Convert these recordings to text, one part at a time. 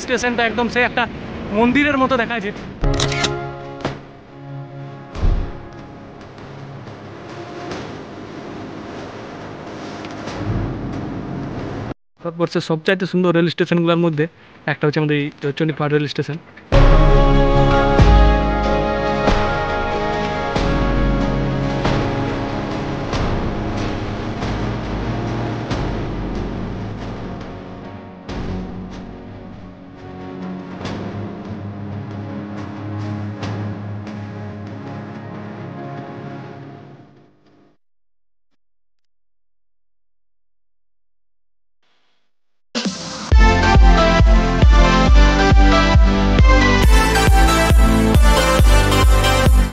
স্টেশনটা একদম সে একটা মন্দিরের মতো দেখাচ্ছে। ভারতবর্ষের সবচাইতে সুন্দর রেল স্টেশনগুলোর মধ্যে একটা হচ্ছে আমাদের এই Joychandi Pahar rail station.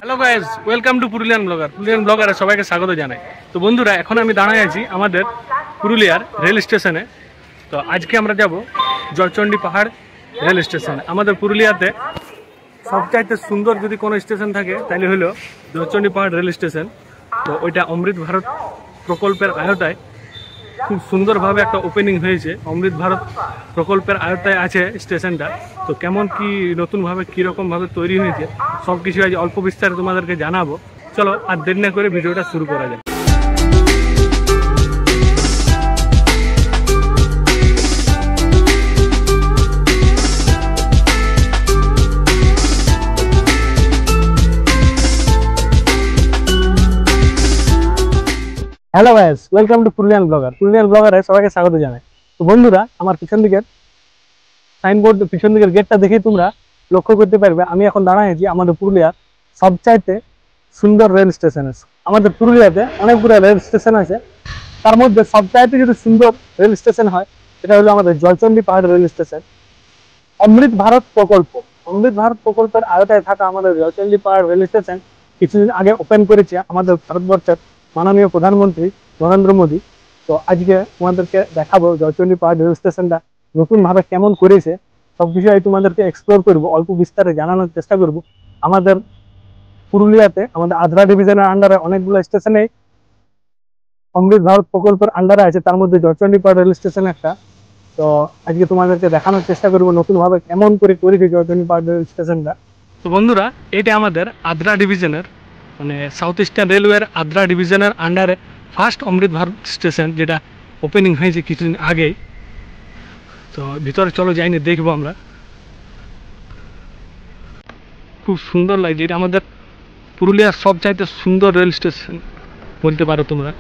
Hello guys, welcome to Purulian ব্লগারে সবাইকে স্বাগত জানাই। তো বন্ধুরা, এখন আমি দাঁড়ায় আছি আমাদের পুরুলিয়ার রেল স্টেশনে। তো আজকে আমরা যাব জয়চণ্ডী পাহাড় রেল স্টেশনে। আমাদের পুরুলিয়াতে সবচাইতে সুন্দর যদি কোনো স্টেশন থাকে তাহলে হলো জয়চণ্ডী পাহাড় রেল স্টেশন। তো ওইটা অমৃত ভারত প্রকল্পের আয়তায় খুব সুন্দরভাবে একটা ওপেনিং হয়েছে। অমৃত ভারত প্রকল্পের আয়তায় আছে স্টেশনটা। তো কেমন কি নতুনভাবে কীরকমভাবে তৈরি হয়েছে সব কিছু আজ অল্প বিস্তারে তোমাদেরকে জানাবো। চলো আর দেরি না করে ভিডিওটা শুরু করা যায়। Hello guys, welcome to Purulian ব্লগারে সবাইকে স্বাগত জানাই। তো বন্ধুরা, আমার পিছন দিকের সাইনবোর্ড, পিছন দিকের গেটটা দেখেই তোমরা লক্ষ্য করতে পারবে আমি এখন দাঁড়ায় আছি আমাদের পুরুলিয়ার সবচাইতে সুন্দর রেল স্টেশনে। আমাদের পুরুলিয়াতে অনেকগুলো রেল স্টেশন আছে, তার মধ্যে সবচাইতে যদি সুন্দর রেল স্টেশন হয় সেটা হলো আমাদের জয়চণ্ডী পাহাড় রেল স্টেশন। অমৃত ভারত প্রকল্পের আওতায় থাকা আমাদের জয়চণ্ডী পাহাড় রেল স্টেশন কিছুদিন আগে ওপেন করেছে আমাদের ভারতবর্ষের মাননীয় প্রধানমন্ত্রী নরেন্দ্র মোদী। তো আজকে তোমাদেরকে দেখাবো জয়চণ্ডী পাহাড় রেল স্টেশনটা নতুনভাবে কেমন করেছে, সব বিষয়ে তোমাদেরকে এক্সপ্লোর করব, অল্প বিস্তারে জানানোর চেষ্টা করব। আমাদের পুরুলিয়াতে আমাদের আদ্রা ডিভিশনের আন্ডারে অনেকগুলো স্টেশনে অমৃত ভারত প্রকল্পের আন্ডারে আছে, তার মধ্যে জয়চণ্ডী পাহাড় রেল স্টেশন একটা। তো আজকে তোমাদেরকে দেখানোর চেষ্টা করবো নতুনভাবে কেমন করে করেছে জয়চণ্ডী পাহাড় রেল স্টেশনটা। তো বন্ধুরা, এটা আমাদের আদ্রা ডিভিশনের মানে সাউথ ইস্টার্ন রেলওয়ের আদ্রা ডিভিশনের আন্ডারে ফার্স্ট অমৃত ভারত স্টেশন, যেটা ওপেনিং হয়েছে কিছুদিন আগেই। তো ভিতরে চলো যাইনি, দেখবো আমরা। খুব সুন্দর লাগছে, এটা আমাদের পুরুলিয়ার সবচাইতে সুন্দর রেল স্টেশন বলতে পারো তোমরা।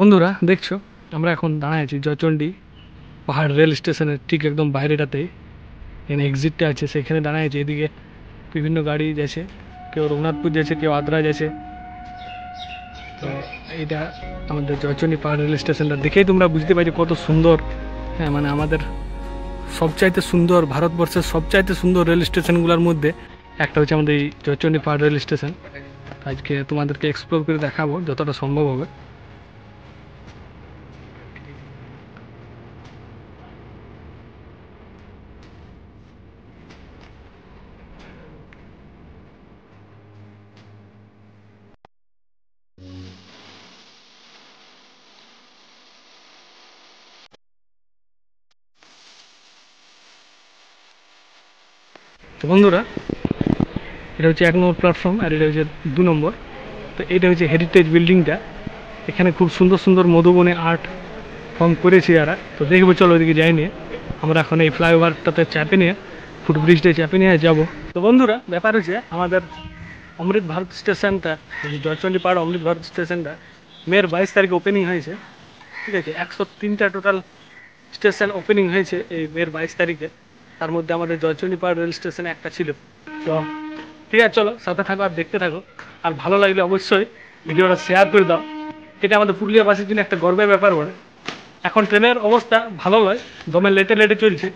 বন্ধুরা দেখছো, আমরা এখন দাঁড়ায় আছি জয়চণ্ডী পাহাড় রেল স্টেশনের ঠিক একদম বাইরেটাতেই। এখানে এক্সিটটা আছে, সেখানে দাঁড়ায় আছে। এদিকে বিভিন্ন গাড়ি যাচ্ছে, কেউ রঘুনাথপুর যাচ্ছে, কেউ আদ্রা যাচ্ছে। তো এইটা আমাদের জয়চণ্ডী পাহাড় রেল স্টেশনটা দেখেই তোমরা বুঝতে পারছো কত সুন্দর। হ্যাঁ, মানে আমাদের সবচাইতে সুন্দর, ভারতবর্ষের সবচাইতে সুন্দর রেল স্টেশনগুলোর মধ্যে একটা হচ্ছে আমাদের এই জয়চণ্ডী পাহাড় রেল স্টেশন। আজকে তোমাদেরকে এক্সপ্লোর করে দেখাবো যতটা সম্ভব হবে। তো বন্ধুরা, এটা হচ্ছে 1 নম্বর প্ল্যাটফর্ম আর এটা হচ্ছে 2 নম্বর। তো এটা হচ্ছে হেরিটেজ বিল্ডিংটা। এখানে খুব সুন্দর সুন্দর মধুবনী আর্ট ফর্ম করেছে এরা। তো দেখবো, চলো ওইদিকে যাই নিয়ে। আমরা এখন এই ফ্লাইওভারটাতে চাপে নিয়ে, ফুটব্রিজটায় চাপে নিয়ে যাবো। তো বন্ধুরা, ব্যাপার হচ্ছে আমাদের অমৃত ভারত স্টেশনটা, জয়চণ্ডী পাহাড় অমৃত ভারত স্টেশনটা মের 22 তারিখে ওপেনিং হয়েছে। ঠিক আছে, 103টা টোটাল স্টেশন ওপেনিং হয়েছে এই মের 22 তারিখে। তার মধ্যে আমাদের জয়চণ্ডী পাহাড় রেল স্টেশনে একটা ছিল। তো ঠিক আছে, চলো সাথে থাকো আর দেখতে থাকো। আর ভালো লাগলে অবশ্যই ভিডিওটা শেয়ার করে দাও। এটা আমাদের পুরুলিয়াবাসীর জন্য একটা গর্বের ব্যাপার বলে। এখন ট্রেনের অবস্থা ভালো নয়, দমে লেটে লেটে চলছে।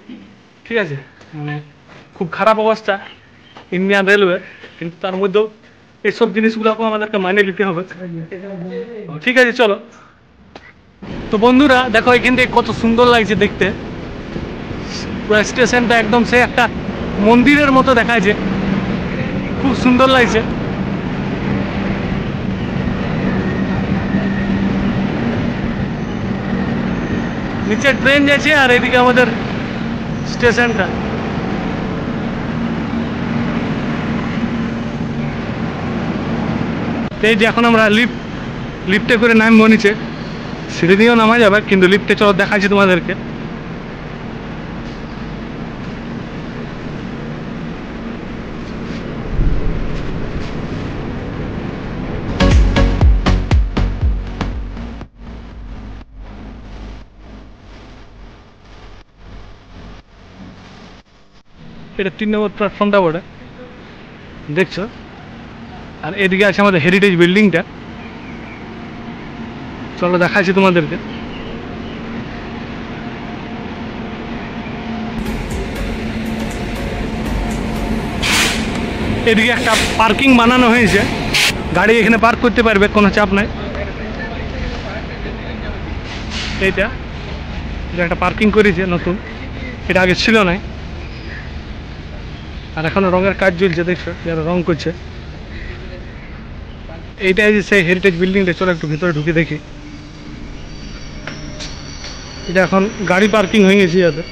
ঠিক আছে, মানে খুব খারাপ অবস্থা ইন্ডিয়ান রেলওয়ে, কিন্তু তার মধ্যেও এইসব জিনিসগুলোকেও আমাদেরকে মানিয়ে নিতে হবে। ঠিক আছে, চলো তো বন্ধুরা দেখো এখান থেকে কত সুন্দর লাগছে দেখতে, পুরো স্টেশনটা একদম সে একটা মন্দিরের মতো দেখাচ্ছে, খুব সুন্দর লাগছে। নিচে ট্রেন যাচ্ছে আর এদিকে আমাদের স্টেশনটা। এই যে এখন আমরা লিফটে করে নামবো নিচে, সিঁড়ি দিয়েও নামা যাবে, কিন্তু লিফটে চলো দেখাচ্ছি তোমাদেরকে। এটা 3 নম্বর প্ল্যাটফর্মটা বটে, দেখছো। আর এদিকে আছে আমাদের হেরিটেজ বিল্ডিংটা, চলো দেখাচ্ছি তোমাদেরকে। এদিকে একটা পার্কিং বানানো হয়েছে, গাড়ি এখানে পার্ক করতে পারবে, কোনো চাপ নাই। এটা একটা পার্কিং করেছে নতুন, এটা আগে ছিল না। আর এখনো রঙের কাজ চলছে, দেখছো যারা রং করছে। এইটাই যে সেই হেরিটেজ বিল্ডিংটা, চলো একটু ভিতরে ঢুকে দেখি। এটা এখন গাড়ি পার্কিং হয়ে গেছে যাতে।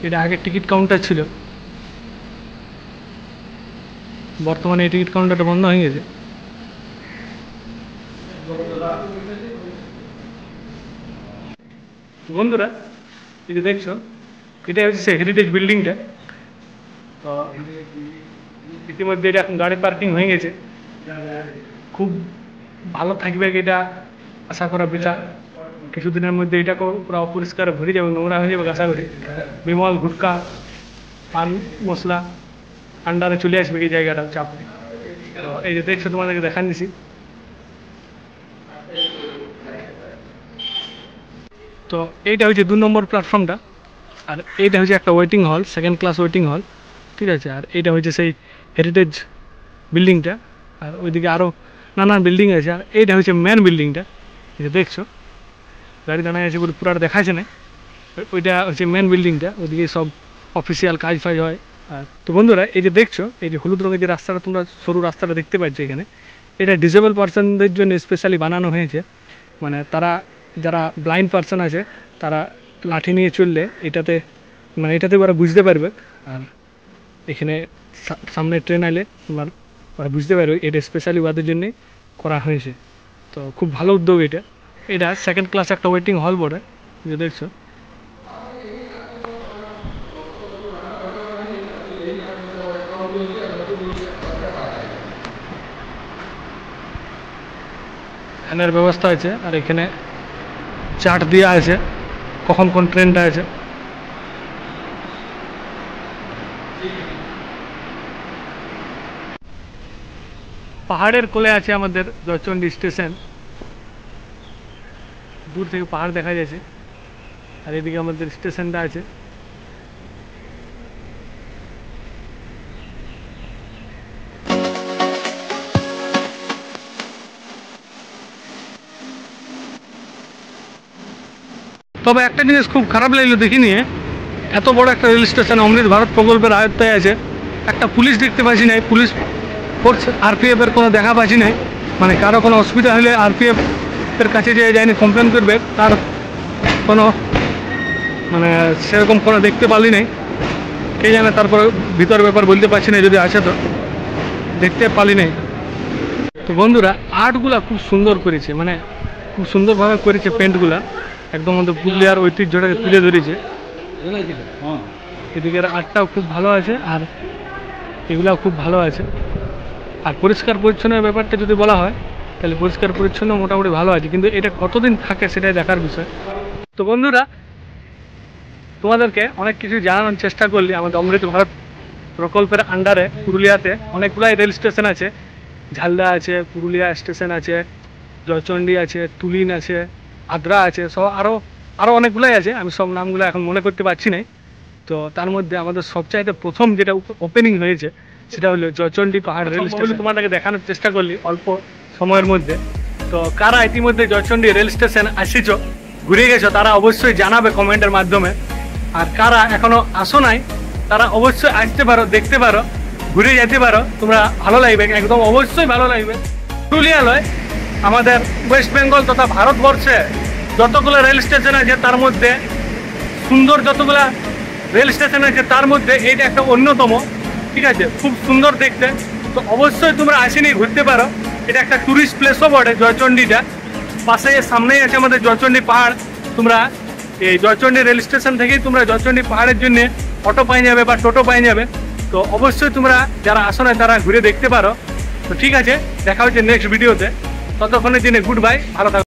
এটা আগে টিকিট কাউন্টার ছিল, বর্তমানে এই টিকিট কাউন্টারটা বন্ধ হয়ে গেছে। বন্ধুরা এই যে দেখছো, এটা হচ্ছে সেই হেরিটেজ বিল্ডিংটা। তো ইতিমধ্যে এটা এখন গাড়ি পার্কিং হয়ে গেছে, খুব ভালো থাকবে এটা আশা করা বেচা। কিছুদিনের মধ্যে এটা পুরো অপরিষ্কার ভরে যাবে, নোংরা হয়ে যাবে আশা করি। বিমল গুটকা পান মশলা আন্ডারে চলে আসবে এই জায়গাটা চাপ। তো এই যে দেখছো তোমাদেরকে দেখান দিছি। তো এইটা হচ্ছে 2 নম্বর প্ল্যাটফর্মটা, আর এইটা হচ্ছে একটা ওয়েটিং হল, সেকেন্ড ক্লাস ওয়েটিং হল, ঠিক আছে। আর এইটা হচ্ছে সেই হেরিটেজ বিল্ডিংটা, আর ওইদিকে আরও নানান বিল্ডিং আছে। আর এইটা হচ্ছে মেন বিল্ডিংটা, এই যে দেখছো গাড়ি দাঁড়ায় আছে বলে পুরাটা দেখাচ্ছে না। ওইটা হচ্ছে মেন বিল্ডিংটা, ওইদিকে সব অফিসিয়াল কাজ ফাজ হয়। আর তো বন্ধুরা এই যে দেখছো, এই যে হলুদ রঙের যে রাস্তাটা, তোমরা সরু রাস্তাটা দেখতে পাচ্ছ এখানে, এটা ডিসেবল পার্সনদের জন্য স্পেশালি বানানো হয়েছে। মানে তারা যারা ব্লাইন্ড পার্সন আছে, তারা লাঠি নিয়ে চললে এটাতে মানে এটাতে ওরা বুঝতে পারবে। আর এখানে সামনে ট্রেন আইলে তোমার ওরা বুঝতে পারবে এটা স্পেশালি ওদের জন্যে করা হয়েছে। তো খুব ভালো উদ্যোগ এটা। এটা সেকেন্ড ক্লাস একটা ওয়েটিং হল বটে, যে দেখছো। ফ্যানের ব্যবস্থা আছে, আর এখানে চার্ট দেওয়া আছে কখন কোন ট্রেনটা আছে। পাহাড়ের কোলে আছে আমাদের জয়চণ্ডী স্টেশন, দূর থেকে পাহাড় দেখা যাচ্ছে। আর এদিকে আমাদের স্টেশনটা আছে। তবে একটা জিনিস খুব খারাপ লাগলো দেখি নিয়ে, এত বড় একটা রেল স্টেশন অমৃত ভারত প্রকল্পের আয়ত্তায় আছে, একটা পুলিশ দেখতে পাচ্ছি নাই, পুলিশ ফোর্স আরপিএফ এর কোনো দেখা পাচ্ছি নাই। মানে কারো কোনো অসুবিধা হলে আরপিএফ এর কাছে যে যায়নি কমপ্লেন করবে, তার কোনো মানে সেরকম কোনো দেখতে পারলি নাই। কে জানে, তারপরে ভিতর ব্যাপার বলতে পারছি না, যদি আছে তো দেখতে পারলি নাই। তো বন্ধুরা আর্টগুলা খুব সুন্দর করেছে, মানে খুব সুন্দরভাবে করেছে পেন্টগুলা, একদম আমাদের পুরুলিয়ার ঐতিহ্যটাকে তুলে ধরেছে। এদিকের আর্টটাও খুব ভালো আছে, আর এগুলাও খুব ভালো আছে। আর পরিষ্কার পরিচ্ছন্নের ব্যাপারটা যদি বলা হয়, তাহলে পরিষ্কার পরিচ্ছন্ন মোটামুটি ভালো আছে, কিন্তু এটা কতদিন থাকে সেটাই দেখার বিষয়। তো বন্ধুরা তোমাদেরকে অনেক কিছু জানানোর চেষ্টা করলি। আমাদের অমৃত ভারত প্রকল্পের আন্ডারে পুরুলিয়াতে অনেকগুলাই রেল স্টেশন আছে, ঝালদা আছে, পুরুলিয়া স্টেশন আছে, জয়চণ্ডী আছে, তুলিন আছে, আদ্রা আছে, সব আরও অনেকগুলাই আছে। আমি সব নামগুলো এখন মনে করতে পারছি না। তো তার মধ্যে আমাদের সবচাইতে প্রথম যেটা ওপেনিং হয়েছে সেটা হলো জয়চণ্ডী পাহাড় রেল স্টেশন। তোমাদেরকে দেখানোর চেষ্টা করলি অল্প সময়ের মধ্যে। তো কারা ইতিমধ্যে জয়চণ্ডী রেল স্টেশন আসিছো, ঘুরে গেছো, তারা অবশ্যই জানাবে কমেন্টের মাধ্যমে। আর কারা এখনো আসো নাই তারা অবশ্যই আসতে পারো, দেখতে পারো, ঘুরে যেতে পারো, তোমরা ভালো লাগবে, একদম অবশ্যই ভালো লাগবে। পুরুলিয়া লয়, আমাদের ওয়েস্ট বেঙ্গল তথা ভারতবর্ষে যতগুলো রেল স্টেশন আছে তার মধ্যে সুন্দর, যতগুলা রেল স্টেশন আছে তার মধ্যে এইটা একটা অন্যতম। ঠিক আছে, খুব সুন্দর দেখতে। তো অবশ্যই তোমরা আসেনি ঘুরতে পারো, এটা একটা টুরিস্ট প্লেসও বটে জয়চণ্ডীটা। পাশে সামনেই আছে আমাদের জয়চণ্ডী পাহাড়। তোমরা এই জয়চণ্ডী রেল স্টেশন থেকেই তোমরা জয়চণ্ডী পাহাড়ের জন্য অটো পাই যাবে বা টোটো পাই যাবে। তো অবশ্যই তোমরা যারা আসো না তারা ঘুরে দেখতে পারো। তো ঠিক আছে, দেখা হচ্ছে নেক্সট ভিডিওতে। ততক্ষণের জন্য গুড বাই, ভালো থাকো।